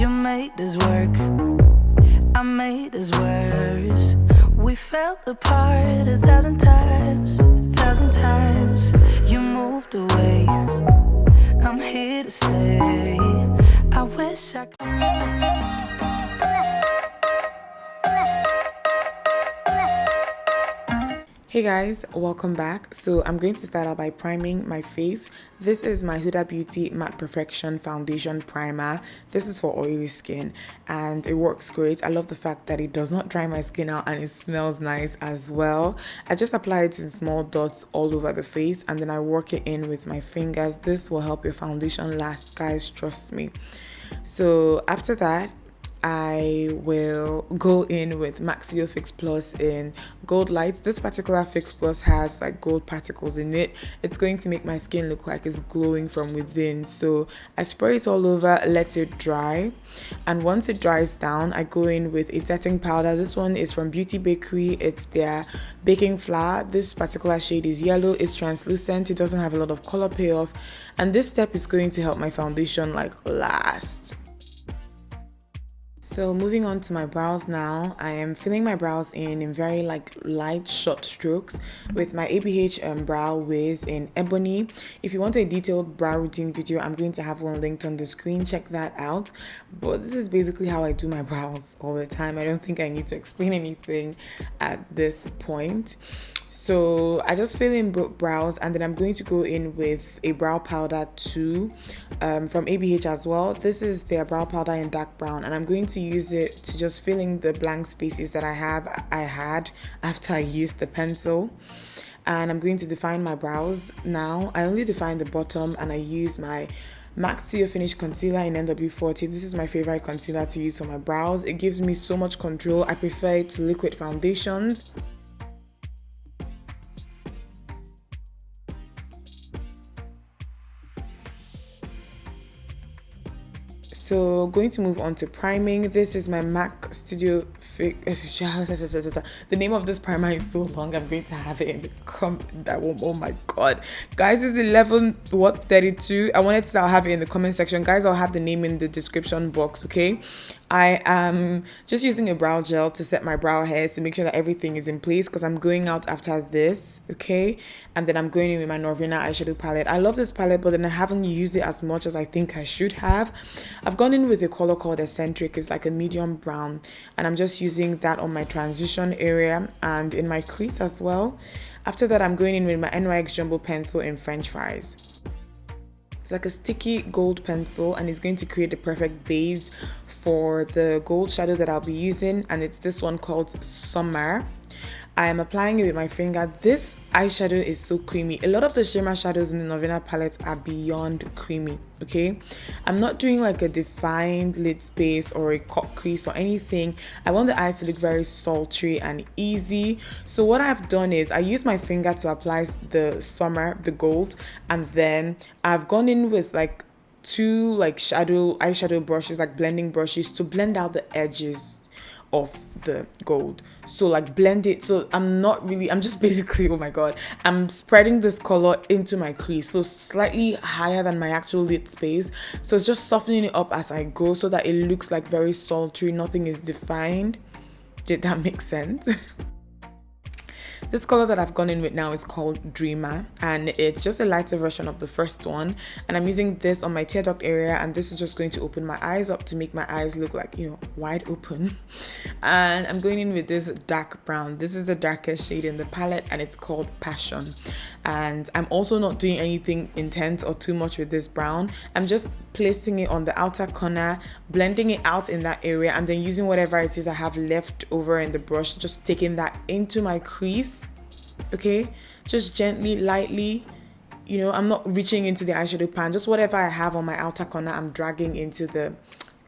You made us work, I made us worse. We fell apart 1,000 times, 1,000 times. You moved away, I'm here to stay. I wish I could. Hey guys, welcome back. So I'm going to start out by priming my face. This is my Huda Beauty Matte Perfection Foundation Primer. This is for oily skin and it works great. I love the fact that it does not dry my skin out and it smells nice as well. I just apply it in small dots all over the face and then I work it in with my fingers. This will help your foundation last, guys, trust me. So after that, I will go in with Maxio Fix Plus in Goldlite. This particular Fix Plus has like gold particles in it. It's going to make my skin look like it's glowing from within. So I spray it all over, let it dry. And once it dries down, I go in with a setting powder. This one is from Bakrie. It's their baking flour. This particular shade is yellow. It's translucent. It doesn't have a lot of color payoff. And this step is going to help my foundation like last. So moving on to my brows now, I am filling my brows in very like light short strokes with my ABH brow wiz in Ebony. If you want a detailed brow routine video, I'm going to have one linked on the screen, check that out. But this is basically how I do my brows all the time. I don't think I need to explain anything at this point. So I just fill in brows and then I'm going to go in with a brow powder too, from ABH as well. This is their brow powder in dark brown and I'm going to use it to just fill in the blank spaces that I had after I used the pencil. And I'm going to define my brows now. I only define the bottom and I use my Maxio Finish Concealer in NW40. This is my favorite concealer to use for my brows. It gives me so much control. I prefer it to liquid foundations. So going to move on to priming. This is my MAC Studio the name of this primer is so long, I'm going to have it in the comment. Oh my god, guys, it's 11:32. I wanted to have it in the comment section, guys. I'll have the name in the description box. Okay, I am just using a brow gel to set my brow hairs to make sure that everything is in place because I'm going out after this. Okay, and then I'm going in with my NOrviaa eyeshadow palette. I love this palette, but then I haven't used it as much as I think I should have. I've gone in with a color called Eccentric. It's like a medium brown and I'm just using that on my transition area and in my crease as well. After that, I'm going in with my NYX JUmbo pencil in French fries. It's like a sticky gold pencil and it's going to create the perfect base for the gold shadow that I'll be using, and it's this one called Summer. I am applying it with my finger. This eyeshadow is so creamy. A lot of the shimmer shadows in the NOrviaa palette are beyond creamy. Okay, I'm not doing like a defined lid space or a cut crease or anything. I want the eyes to look very sultry and easy. So what I've done is I use my finger to apply the Summer, the gold, and then I've gone in with like two like eyeshadow brushes, like blending brushes, to blend out the edges of the gold. So like blend it. So I'm just basically, oh my god, I'm spreading this color into my crease, so slightly higher than my actual lid space. So it's just softening it up as I go so that it looks like very sultry, nothing is defined. Did that make sense? This color that I've gone in with now is called Dreamer, and it's just a lighter version of the first one. And I'm using this on my tear duct area, and this is just going to open my eyes up to make my eyes look like, you know, wide open. And I'm going in with this dark brown. This is the darkest shade in the palette, and it's called Passion. And I'm also not doing anything intense or too much with this brown. I'm just placing it on the outer corner, blending it out in that area, and then using whatever it is I have left over in the brush, just taking that into my crease. Okay, just gently, lightly, you know, I'm not reaching into the eyeshadow pan, just whatever I have on my outer corner I'm dragging into the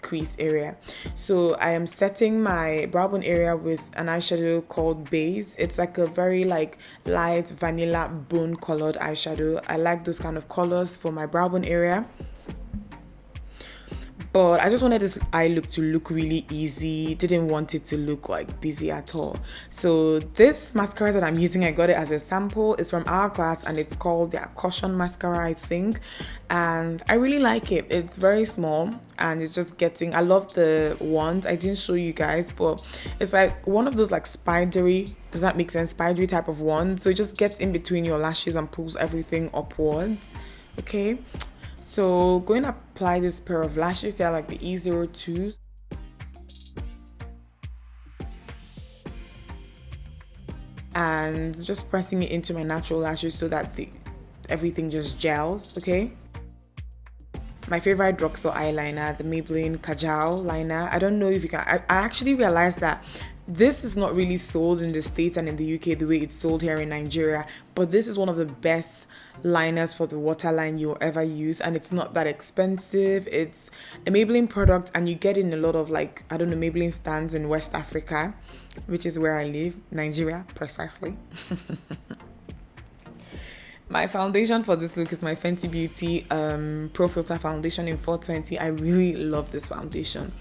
crease area. So I am setting my brow bone area with an eyeshadow called Base. It's like a very like light vanilla bone colored eyeshadow. I like those kind of colors for my brow bone area. but I just wanted this eye look to look really easy. Didn't want it to look like busy at all. So this mascara that I'm using, I got it as a sample. It's from HourGlass and it's called their Caution mascara, I think, and I really like it. It's very small and it's just getting, I love the wand. I didn't show you guys, but it's like one of those like spidery, does that make sense, spidery type of wand. So it just gets in between your lashes and pulls everything upwards. Okay, so going to apply this pair of lashes. They're like the E02s. And just pressing it into my natural lashes so that everything just gels, okay? My favorite drugstore eyeliner, the Maybelline Kajal liner. I don't know if you can, I actually realized that this is not really sold in the States and in the UK the way it's sold here in Nigeria, but this is one of the best liners for the waterline you'll ever use, and it's not that expensive. It's a Maybelline product and you get it in a lot of, like, I don't know, Maybelline stands in West Africa, which is where I live, Nigeria precisely. My foundation for this look is my Fenty Beauty Pro Filt'r foundation in 420. I really love this foundation.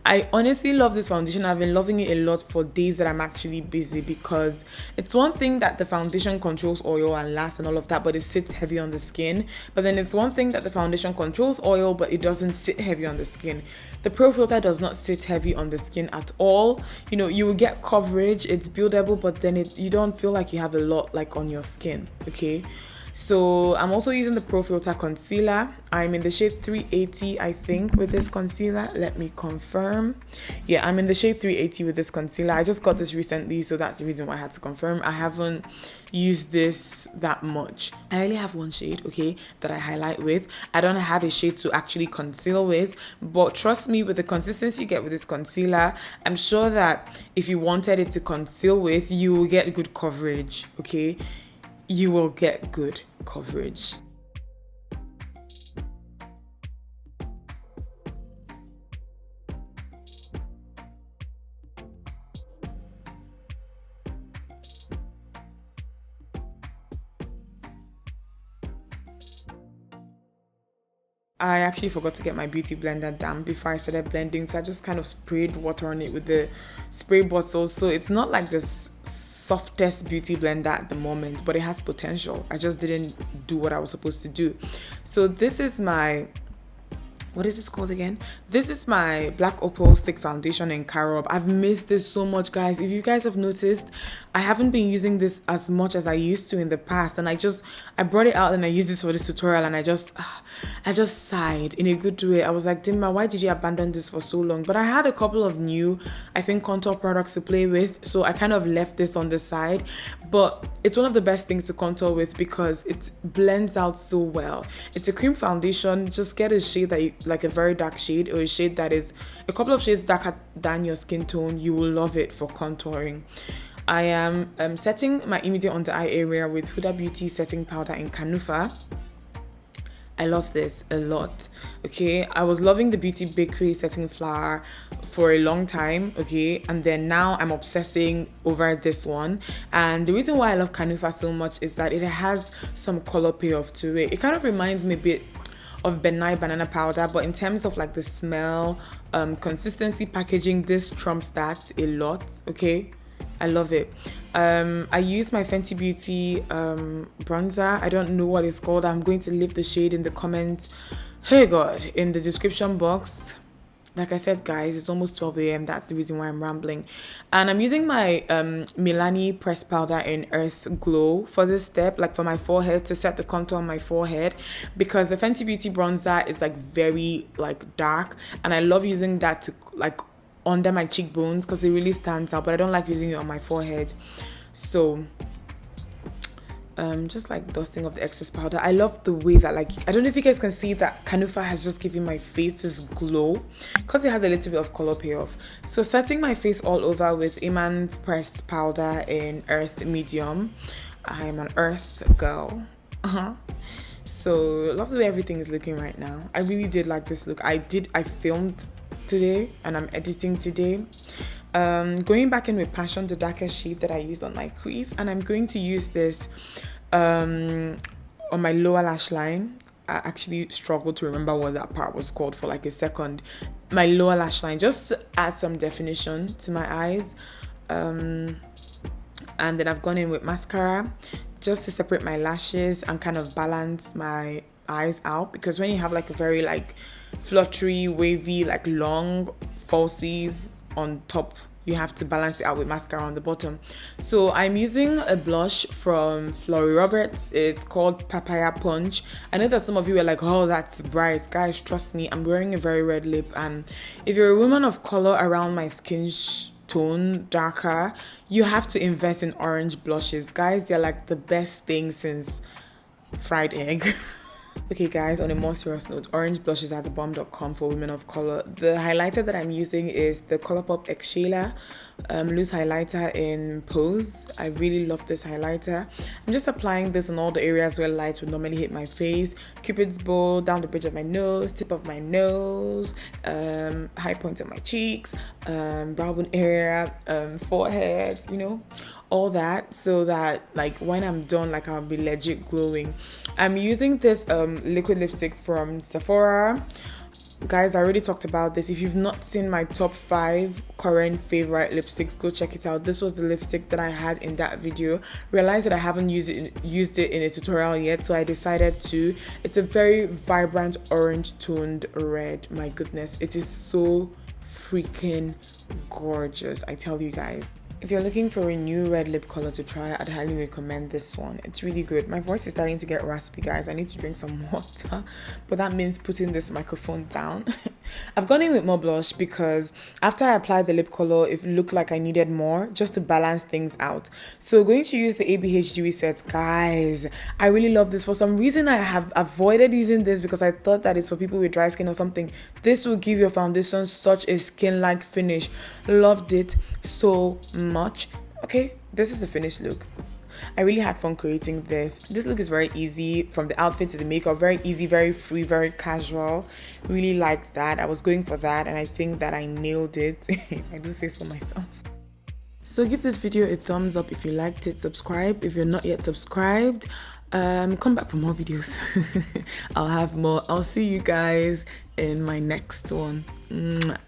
I honestly love this foundation. I've been loving it a lot for days that I'm actually busy, because it's one thing that the foundation controls oil and lasts and all of that, but it sits heavy on the skin. But then it's one thing that the foundation controls oil, but it doesn't sit heavy on the skin. The Pro Filt'r does not sit heavy on the skin at all. You know, you will get coverage, it's buildable, but then you don't feel like you have a lot like on your skin, okay? So I'm also using the Pro Filt'r concealer. I'm in the shade 380, I think, with this concealer. Let me confirm. Yeah, I'm in the shade 380 with this concealer. I just got this recently, so that's the reason why I had to confirm. I haven't used this that much. I only have one shade, okay, that I highlight with. I don't have a shade to actually conceal with, but trust me, with the consistency you get with this concealer, I'm sure that if you wanted it to conceal with, you will get good coverage, okay? You will get good coverage. I actually forgot to get my beauty blender damp before I started blending, so I just kind of sprayed water on it with the spray bottle. So it's not like this softest beauty blender at the moment, but it has potential. I just didn't do what I was supposed to do. So this is my, what is this called again? This is my Black Opal stick foundation in Carob. I've missed this so much, guys. If you guys have noticed, I haven't been using this as much as I used to in the past, and I brought it out and I used this for this tutorial, and I just sighed in a good way. I was like, Dimma, why did you abandon this for so long? But I had a couple of new, I think, contour products to play with, so I kind of left this on the side. But it's one of the best things to contour with because it blends out so well. It's a cream foundation. Just get a shade that like a very dark shade, or a shade that is a couple of shades darker than your skin tone. You will love it for contouring. I am setting my immediate under eye area with Huda Beauty setting powder in Kanufa. I love this a lot, okay? I was loving the Beauty Bakrie setting flower for a long time, okay? And then now I'm obsessing over this one. And the reason why I love Kanufa so much is that it has some color payoff to it. It kind of reminds me a bit of Benai banana powder, but in terms of like the smell, consistency, packaging, this trumps that a lot, okay? I love it. I use my Fenty Beauty bronzer. I don't know what it's called. I'm going to leave the shade in the comments. Hey God, in the description box. Like I said, guys, it's almost 12 a.m. That's the reason why I'm rambling. And I'm using my Milani pressed powder in Earth Glow for this step, like for my forehead, to set the contour on my forehead, because the Fenty Beauty bronzer is like very like dark, and I love using that to like under my cheekbones because it really stands out, but I don't like using it on my forehead. So just like dusting off the excess powder. I love the way that, like, I don't know if you guys can see that Kanufa has just given my face this glow because it has a little bit of color payoff. So setting my face all over with Iman's pressed powder in Earth Medium. I'm an Earth girl. So love the way everything is looking right now. I really did like this look. I filmed today and I'm editing today. Going back in with Passion, the darkest shade that I used on my crease, and I'm going to use this on my lower lash line. I actually struggled to remember what that part was called for like a second. My lower lash line, just to add some definition to my eyes. And then I've gone in with mascara just to separate my lashes and kind of balance my eyes out, because when you have like a very like fluttery, wavy, like long falsies on top, you have to balance it out with mascara on the bottom. So I'm using a blush from Florrie Roberts. It's called Papaya Punch. I know that some of you are like, oh, that's bright. Guys, trust me, I'm wearing a very red lip, and if you're a woman of color around my skin tone, darker, you have to invest in orange blushes. Guys, they're like the best thing since fried egg. Okay guys, on a more serious note, orange blushes are the bomb.com for women of color. The highlighter that I'm using is the Colourpop X Shayla loose highlighter in Pose. I really love this highlighter. I'm just applying this on all the areas where light would normally hit my face. Cupid's bow, down the bridge of my nose, tip of my nose, high points of my cheeks, brow bone area, forehead, you know, all that, so that like when I'm done, like I'll be legit glowing. I'm using this liquid lipstick from Sephora. Guys, I already talked about this. If you've not seen my top 5 current favorite lipsticks, go check it out. This was the lipstick that I had in that video. Realized that I haven't used it in a tutorial yet, so I decided to. It's a very vibrant orange toned red. My goodness, it is so freaking gorgeous, I tell you guys. If you're looking for a new red lip color to try, I'd highly recommend this one. It's really good. My voice is starting to get raspy, guys. I need to drink some water, but that means putting this microphone down. I've gone in with more blush because after I applied the lip color, it looked like I needed more just to balance things out. So going to use the ABH Dewy set. Guys, I really love this. For some reason, I have avoided using this because I thought that it's for people with dry skin or something. This will give your foundation such a skin-like finish. Loved it so much. Okay, this is the finished look. I really had fun creating this. This look is very easy, from the outfit to the makeup. Very easy, very free, very casual. Really like that. I was going for that, and I think that I nailed it. I do say so myself. So give this video a thumbs up if you liked it. Subscribe if you're not yet subscribed. Come back for more videos. I'll have more. I'll see you guys in my next one. Mwah.